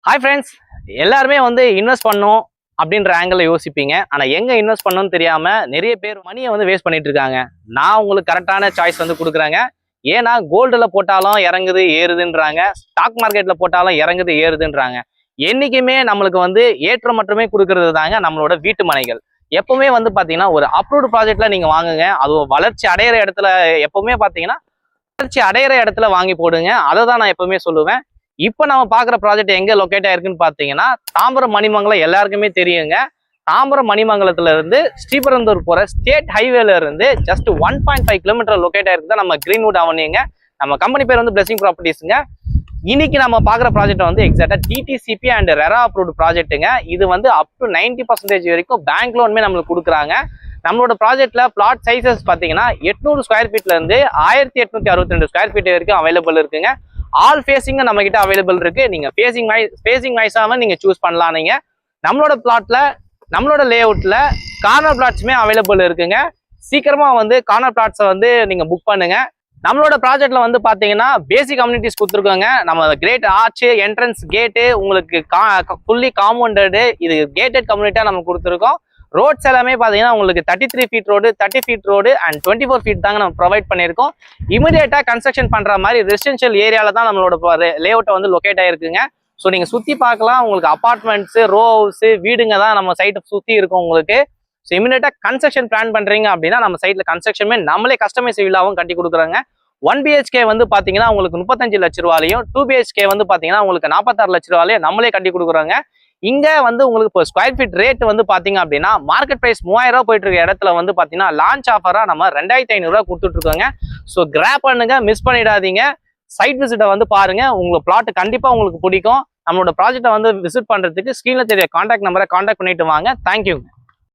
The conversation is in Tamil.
ஹாய் ஃப்ரெண்ட்ஸ், எல்லாருமே இன்வெஸ்ட் பண்ணும் அப்படின்ற ஆங்கிள் யோசிப்பீங்க. ஆனால் எங்கே இன்வெஸ்ட் பண்ணணும்னு தெரியாமல் நிறைய பேர் மணியை வேஸ்ட் பண்ணிட்டு இருக்காங்க. நான் உங்களுக்கு கரெக்டான சாய்ஸ் கொடுக்குறேங்க. ஏன்னா கோல்டில் போட்டாலும் இறங்குது ஏறுதுன்றாங்க, ஸ்டாக் மார்க்கெட்டில் போட்டாலும் இறங்குது ஏறுதுன்றாங்க. என்றைக்குமே நம்மளுக்கு ஏற்றம் மட்டுமே கொடுக்கறது தாங்க நம்மளோட வீட்டு மனைகள். எப்பவுமே பார்த்தீங்கன்னா ஒரு அப்ரூவ்டு ப்ராஜெக்டில் நீங்கள் வாங்குங்க. அது வளர்ச்சி அடையிற இடத்துல எப்பவுமே பார்த்தீங்கன்னா வளர்ச்சி அடையிற இடத்துல வாங்கி போடுங்க. அதை தான் நான் எப்பவுமே சொல்லுவேன். இப்போ நம்ம பார்க்குற ப்ராஜெக்ட் எங்கே லொக்கேட் ஆயிருக்குன்னு பார்த்தீங்கன்னா தாம்பரம் மணிமங்கலம் எல்லாருக்குமே தெரியுங்க. தாம்பரம் மணிமங்கலத்துல இருந்து ஸ்ரீபெரும்புதூர் போகிற ஸ்டேட் ஹைவேல இருந்து ஜஸ்ட் 1.5 கிலோமீட்டர் லொக்கேட் ஆயிருக்கு தான் நம்ம கிரீன்வுட் அவனிங்க. நம்ம கம்பெனி பேர் பிளெஸிங் ப்ராப்பர்ட்டிஸுங்க. இன்னைக்கு நம்ம பார்க்குற ப்ராஜெக்ட் எக்ஸாக்டா டிடிசிபி அண்ட் ரெரா அப்ரூவ்டு ப்ராஜெக்ட்டுங்க. இது அப் டு 90% வரைக்கும் பேங்க் லோனுமே நம்மளுக்கு கொடுக்குறாங்க. நம்மளோட ப்ராஜெக்ட்ல பிளாட் சைசஸ் பார்த்தீங்கன்னா 800 ஸ்கொயர் ஃபீட்ல இருந்து 1862 ஸ்கொயர் ஃபீட் வரைக்கும் அவைலபிள் இருக்குங்க. ஆல் ஃபேஸிங்க நம்ம கிட்ட அவைலபிள் இருக்கு. நீங்க ஃபேஸிங் வைஸாக நீங்க சூஸ் பண்ணலாம். நீங்க நம்மளோட பிளாட்ல நம்மளோட லே அவுட்ல கார்னர் பிளாட்ஸுமே அவைலபிள் இருக்குங்க. சீக்கிரமா கார்னர் பிளாட்ஸை நீங்க புக் பண்ணுங்க. நம்மளோட ப்ராஜெக்ட்ல பாத்தீங்கன்னா பேசிக் கம்யூனிட்டிஸ் கொடுத்துருக்கோங்க. நம்ம கேட் ஆர்ச் என்ட்ரன்ஸ் கேட்டு உங்களுக்கு ஃபுல்லி காம்பவுண்டடு, இது கேட்டட் கம்யூனிட்டியா நம்ம கொடுத்துருக்கோம். ரோட்ஸ் எல்லாமே பார்த்தீங்கன்னா உங்களுக்கு 33 feet road, 30 feet road and 24 feet தாங்க நம்ம ப்ரொவைட் பண்ணியிருக்கோம். இமீடியட்டாக கன்ஸ்ட்ரக்ஷன் பண்ணுற மாதிரி ரெசிடென்ஷியல் ஏரியாவில் தான் நம்மளோட லே அவுட்டை லொக்கேட் ஆயிருக்குங்க. ஸோ நீங்கள் சுற்றி பார்க்கலாம். உங்களுக்கு அப்பார்ட்மெண்ட்ஸு, ரோ ஹவுஸு, வீடுங்க தான் நம்ம சைட்டை சுற்றி இருக்கும் உங்களுக்கு. ஸோ இமீடியட்டாக கன்ஸ்ட்ரக்ஷன் பிளான் பண்ணுறீங்க அப்படின்னா நம்ம சைட்டில் கன்ஸ்ட்ரக்ஷனுமே நம்மளே கஸ்டமைஸ் வில்லாவும் கட்டி கொடுக்குறாங்க. 1 BHK பார்த்தீங்கன்னா உங்களுக்கு 35 லட்ச ரூபாலையும், 2 BHK பார்த்தீங்கன்னா உங்களுக்கு 46 லட்ச ரூபாலையும் நம்மளே கட்டி கொடுக்குறாங்க. இங்க உங்களுக்கு இப்போ ஸ்கொயர் ஃபீட் ரேட் பாத்தீங்க அப்படின்னா மார்க்கெட் பிரைஸ் 3000 ரூபாய் போயிட்டு இருக்க இடத்துல பாத்தீங்கன்னா லான்ச் ஆஃபரா நம்ம 2500 ரூபாய் கொடுத்துட்டு இருக்கோங்க. ஸோ கிராப் பண்ணுங்க, மிஸ் பண்ணிடாதீங்க. சைட் விசிட்டை பாருங்க, உங்களுக்கு பிளாட் கண்டிப்பா உங்களுக்கு பிடிக்கும். நம்மளோட ப்ராஜெக்டை விசிட் பண்றதுக்கு ஸ்கிரீன்ல தெரிய கான்டாக்ட் நம்பரை கான்டாக்ட் பண்ணிட்டு வாங்க. தேங்க்யூ.